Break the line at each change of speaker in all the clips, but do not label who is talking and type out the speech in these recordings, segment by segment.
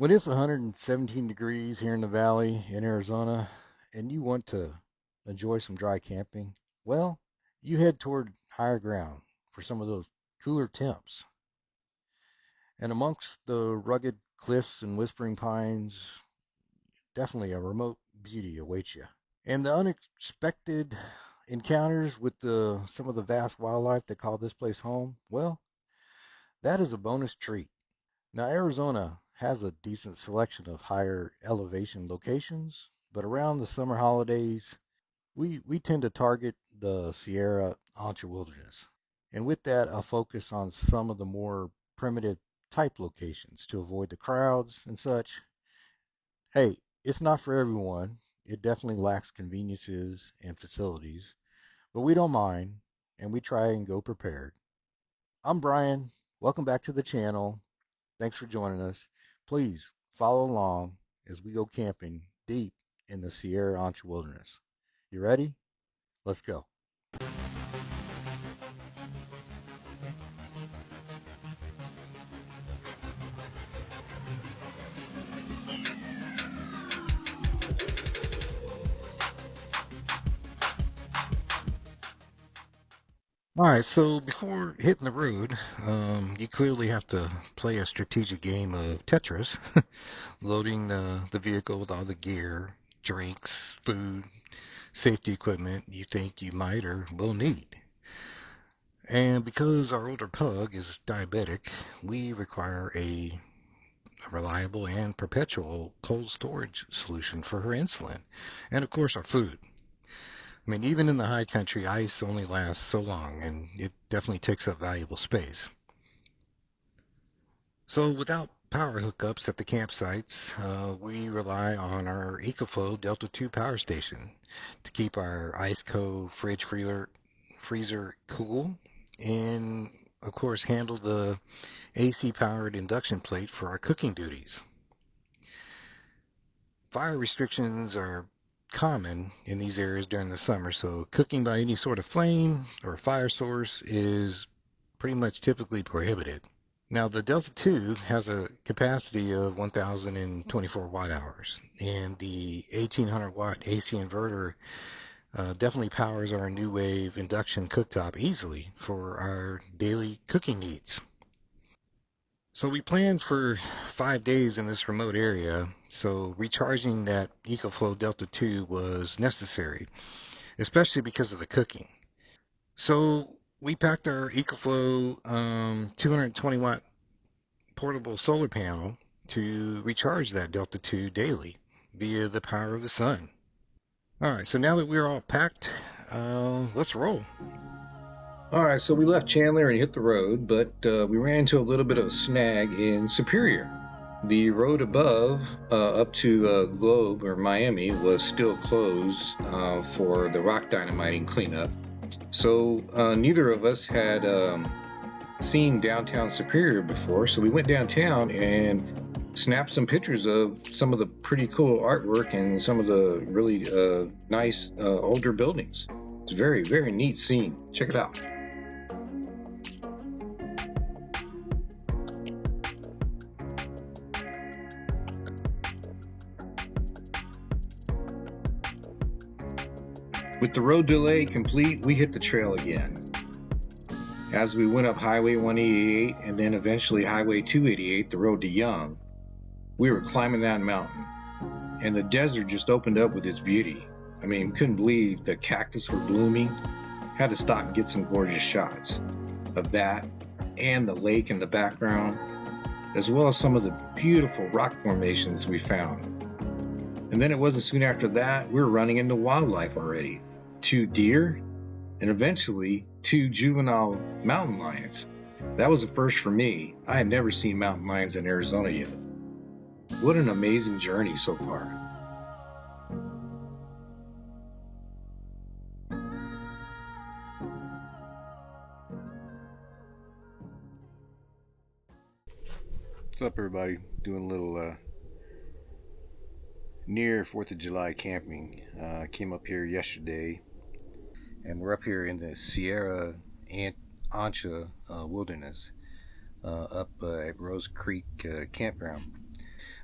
When it's 117 degrees here in the valley in Arizona and you want to enjoy some dry camping, well, you head toward higher ground for some of those cooler temps. And amongst the rugged cliffs and whispering pines, definitely a remote beauty awaits you. And the unexpected encounters with some of the vast wildlife that call this place home, well, that is a bonus treat. Now, Arizona has a decent selection of higher elevation locations, but around the summer holidays, we tend to target the Sierra Ancha Wilderness. And with that, I'll focus on some of the more primitive type locations to avoid the crowds and such. Hey, it's not for everyone. It definitely lacks conveniences and facilities, but we don't mind, and we try and go prepared. I'm Brian. Welcome back to the channel. Thanks for joining us. Please follow along as we go camping deep in the Sierra Ancha Wilderness. You ready? Let's go. All right, so before hitting the road, you clearly have to play a strategic game of Tetris, loading the vehicle with all the gear, drinks, food, safety equipment you think you might or will need. And because our older pug is diabetic, we require a reliable and perpetual cold storage solution for her insulin, and of course our food. I mean, even in the high country, ice only lasts so long, and it definitely takes up valuable space. So without power hookups at the campsites, we rely on our EcoFlow Delta 2 power station to keep our ICECO freezer cool, and of course handle the AC powered induction plate for our cooking duties. Fire restrictions are common in these areas during the summer, so cooking by any sort of flame or fire source is pretty much typically prohibited. Now, the Delta 2 has a capacity of 1,024 watt hours, and the 1,800 watt AC inverter definitely powers our new wave induction cooktop easily for our daily cooking needs. So we planned for 5 days in this remote area, so recharging that EcoFlow Delta 2 was necessary, especially because of the cooking. So we packed our EcoFlow 220 watt portable solar panel to recharge that Delta 2 daily via the power of the sun. All right, so now that we're all packed, let's roll.
All right, so we left Chandler and hit the road, but we ran into a little bit of a snag in Superior. The road above, up to Globe or Miami, was still closed for the rock dynamiting cleanup. So neither of us had seen downtown Superior before, so we went downtown and snapped some pictures of some of the pretty cool artwork and some of the really nice older buildings. It's a very, very neat scene. Check it out. With the road delay complete, we hit the trail again. As we went up Highway 188 and then eventually Highway 288, the road to Young, we were climbing that mountain, and the desert just opened up with its beauty. I mean, we couldn't believe the cactus were blooming. Had to stop and get some gorgeous shots of that and the lake in the background, as well as some of the beautiful rock formations we found. And then it wasn't soon after that, we were running into wildlife already. 2 deer, and eventually 2 juvenile mountain lions. That was a first for me. I had never seen mountain lions in Arizona yet. What an amazing journey so far.
What's up, everybody? Doing a little near 4th of July camping. Came up here yesterday, and we're up here in the Sierra Ancha Wilderness, up at Rose Creek Campground.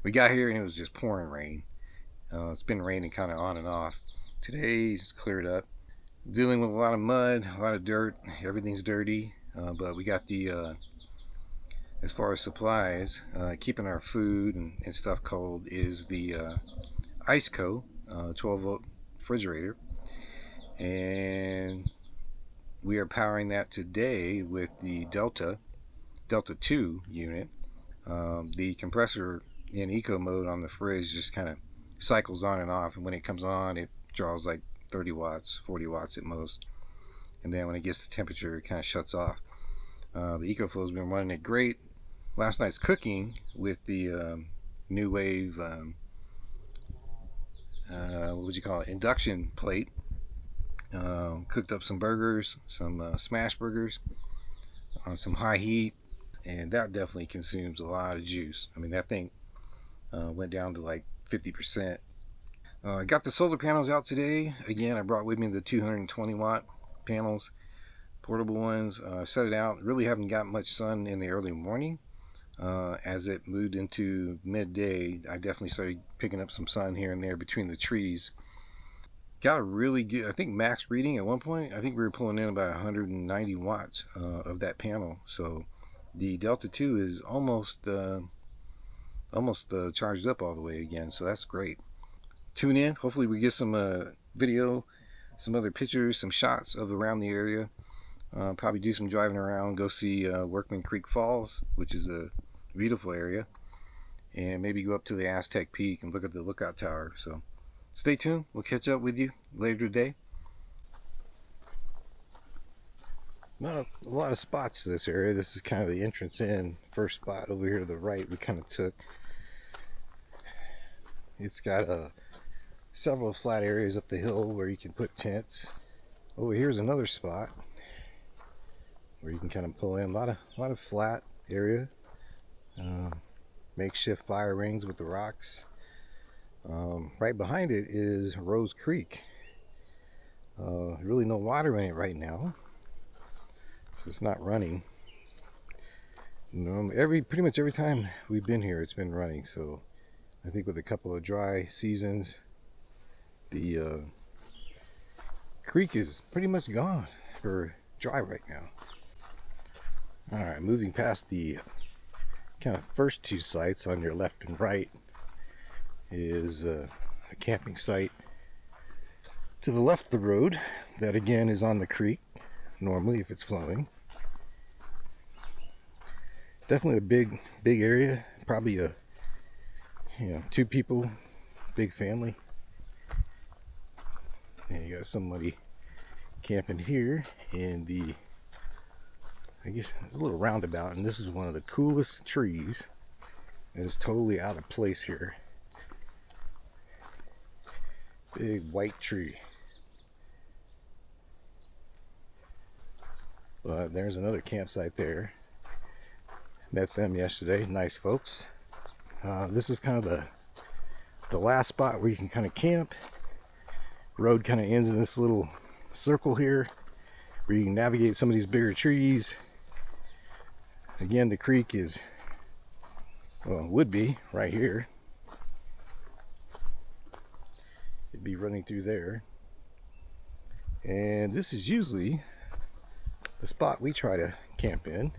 We got here and it was just pouring rain. It's been raining kind of on and off. Today it's cleared up. Dealing with a lot of mud, a lot of dirt. Everything's dirty, but we got the as far as supplies, keeping our food and stuff cold is the ICECO 12-volt refrigerator, and we are powering that today with the Delta 2 unit. The compressor in eco mode on the fridge just kind of cycles on and off, and when it comes on it draws like 30 watts, 40 watts at most, and then when it gets to temperature it kind of shuts off. The EcoFlow's been running it great. Last night's cooking with the New Wave what would you call it, induction plate. Cooked up some burgers, some smash burgers on some high heat, and that definitely consumes a lot of juice. I mean, that thing went down to like 50%. I got the solar panels out today. Again, I brought with me the 220 watt panels, portable ones. Set it out. Really haven't got much sun in the early morning. As it moved into midday, I definitely started picking up some sun here and there between the trees. Got a really good, I think, max reading at one point. I think we were pulling in about 190 watts of that panel. So the Delta 2 is almost charged up all the way again. So that's great. Tune in. Hopefully we get some video, some other pictures, some shots of around the area. Probably do some driving around, go see Workman Creek Falls, which is a beautiful area, and maybe go up to the Aztec Peak and look at the lookout tower. So stay tuned. We'll catch up with you later today. Not a lot of spots to this area. This is kind of the entrance in. First spot over here to the right we kind of took. It's got several flat areas up the hill where you can put tents. Over here's another spot where you can kind of pull in. A lot of flat area. Makeshift fire rings with the rocks. Right behind it is Rose Creek. Really no water in it right now, so it's not running. Pretty much every time we've been here it's been running, so I think with a couple of dry seasons the creek is pretty much gone or dry right now. Alright, moving past the kind of first two sites on your left and right is a camping site to the left of the road that again is on the creek normally if it's flowing. Definitely a big area, probably a 2 people, big family. And you got somebody camping here in the, I guess it's a little roundabout, and this is one of the coolest trees that is totally out of place here. Big white tree. But there's another campsite there. Met them yesterday. Nice folks. This is kind of the last spot where you can kind of camp. Road kind of ends in this little circle here where you can navigate some of these bigger trees. Again, the creek is, well, would be right here. It'd be running through there. And this is usually the spot we try to camp in,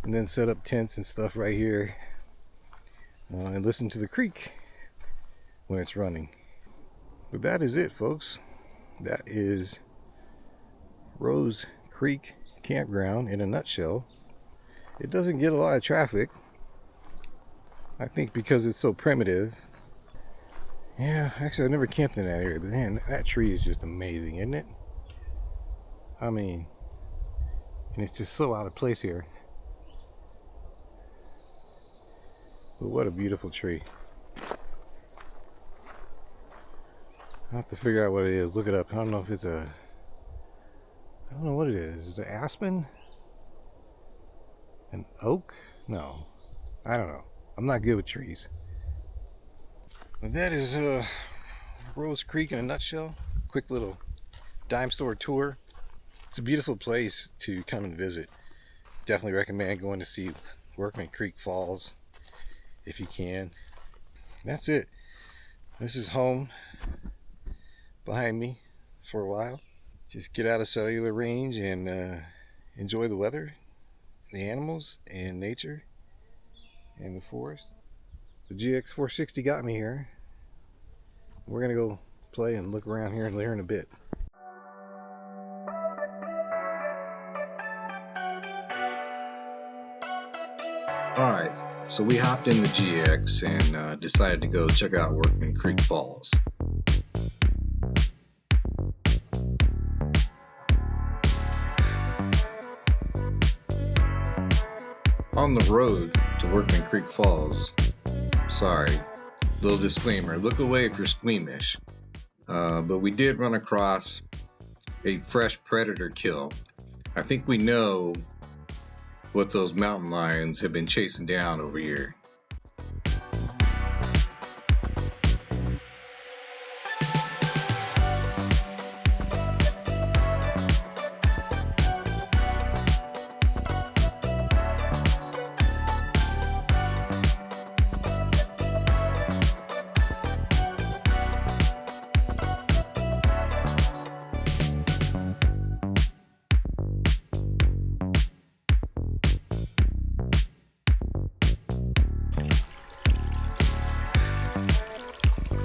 and then set up tents and stuff right here, and listen to the creek when it's running. But that is it, folks. That is Rose Creek Campground in a nutshell. It doesn't get a lot of traffic, I think, because it's so primitive. Yeah, actually I've never camped in that area, but man, that tree is just amazing, isn't it? I mean, and it's just so out of place here. But what a beautiful tree. I'll have to figure out what it is. Look it up. I don't know if it's I don't know what it is. Is it aspen? An oak? No. I don't know. I'm not good with trees. But that is Rose Creek in a nutshell. Quick little dime store tour. It's a beautiful place to come and visit. Definitely recommend going to see Workman Creek Falls if you can. That's it. This is home behind me for a while. Just get out of cellular range and enjoy the weather, the animals, and nature, and the forest. The GX460 got me here. We're gonna go play and look around here later in a bit.
All right, so we hopped in the GX and decided to go check out Workman Creek Falls. On the road to Workman Creek Falls, sorry, little disclaimer, look away if you're squeamish, but we did run across a fresh predator kill. I think we know what those mountain lions have been chasing down over here.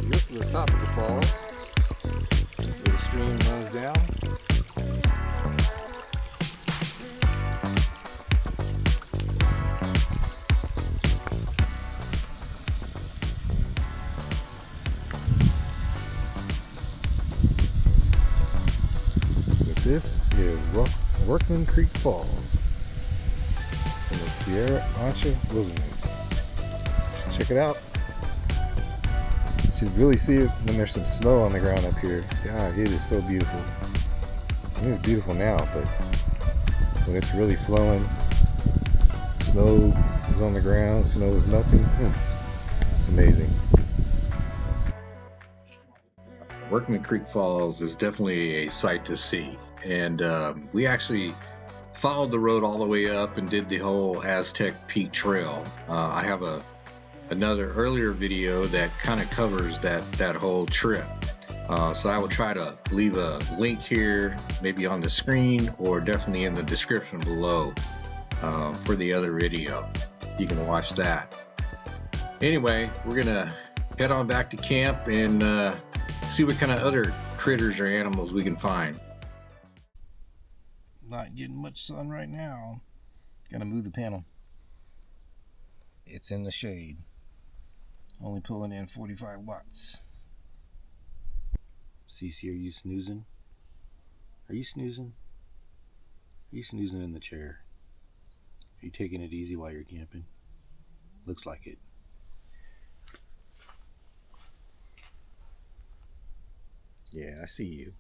This is the top of the falls where the stream runs down. But this is Workman Creek Falls in the Sierra Ancha Wilderness. Check it out. You should really see it when there's some snow on the ground up here. God, it is so beautiful. It is beautiful now, but when it's really flowing, snow is on the ground, snow is melting, it's amazing.
Workman Creek Falls is definitely a sight to see, and we actually followed the road all the way up and did the whole Aztec Peak Trail. I have another earlier video that kind of covers that whole trip, so I will try to leave a link here, maybe on the screen or definitely in the description below, for the other video. You can watch that. Anyway, we're gonna head on back to camp and see what kind of other critters or animals we can find.
Not getting much sun right now. Gotta move the panel. It's in the shade. Only pulling in 45 watts. Cece, are you snoozing? Are you snoozing? Are you snoozing in the chair? Are you taking it easy while you're camping? Looks like it. Yeah, I see you.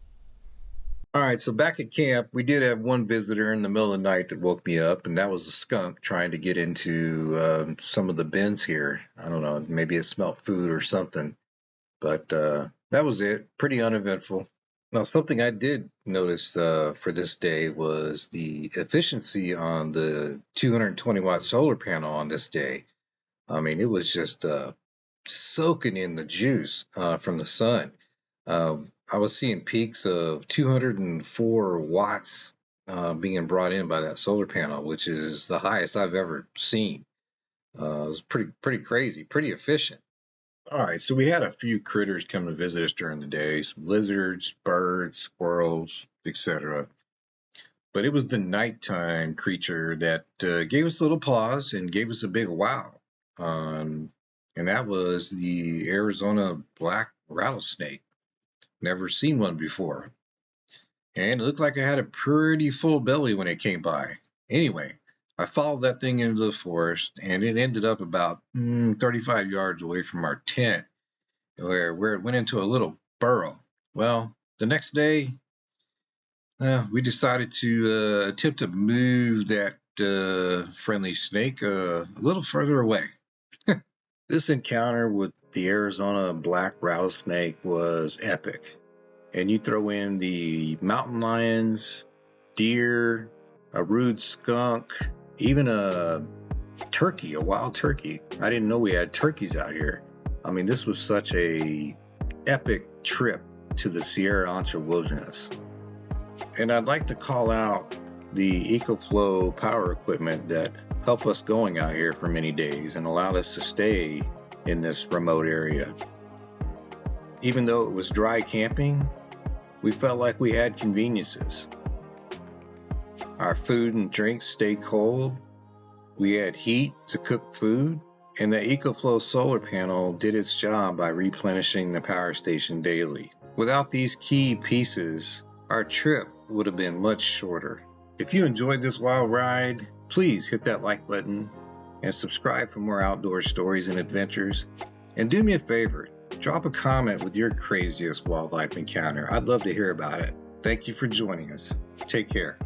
All right, so back at camp, we did have one visitor in the middle of the night that woke me up, and that was a skunk trying to get into some of the bins here. I don't know, maybe it smelled food or something, but that was it. Pretty uneventful. Now, something I did notice for this day was the efficiency on the 220-watt solar panel on this day. I mean, it was just soaking in the juice from the sun. I was seeing peaks of 204 watts being brought in by that solar panel, which is the highest I've ever seen. It was pretty crazy, pretty efficient. All right, so we had a few critters come to visit us during the day, some lizards, birds, squirrels, etc. But it was the nighttime creature that gave us a little pause and gave us a big wow. And that was the Arizona black rattlesnake. Never seen one before. And it looked like I had a pretty full belly when it came by. Anyway, I followed that thing into the forest, and it ended up about 35 yards away from our tent, where it went into a little burrow. Well, the next day, we decided to attempt to move that friendly snake a little further away. This encounter with the Arizona black rattlesnake was epic. And you throw in the mountain lions, deer, a rude skunk, even a turkey, a wild turkey. I didn't know we had turkeys out here. I mean, this was such a epic trip to the Sierra Ancha Wilderness. And I'd like to call out the EcoFlow power equipment that helped us going out here for many days and allowed us to stay in this remote area. Even though it was dry camping, we felt like we had conveniences. Our food and drinks stayed cold. We had heat to cook food, and the EcoFlow solar panel did its job by replenishing the power station daily. Without these key pieces, our trip would have been much shorter. If you enjoyed this wild ride, please hit that like button and subscribe for more outdoor stories and adventures. And do me a favor, drop a comment with your craziest wildlife encounter. I'd love to hear about it. Thank you for joining us. Take care.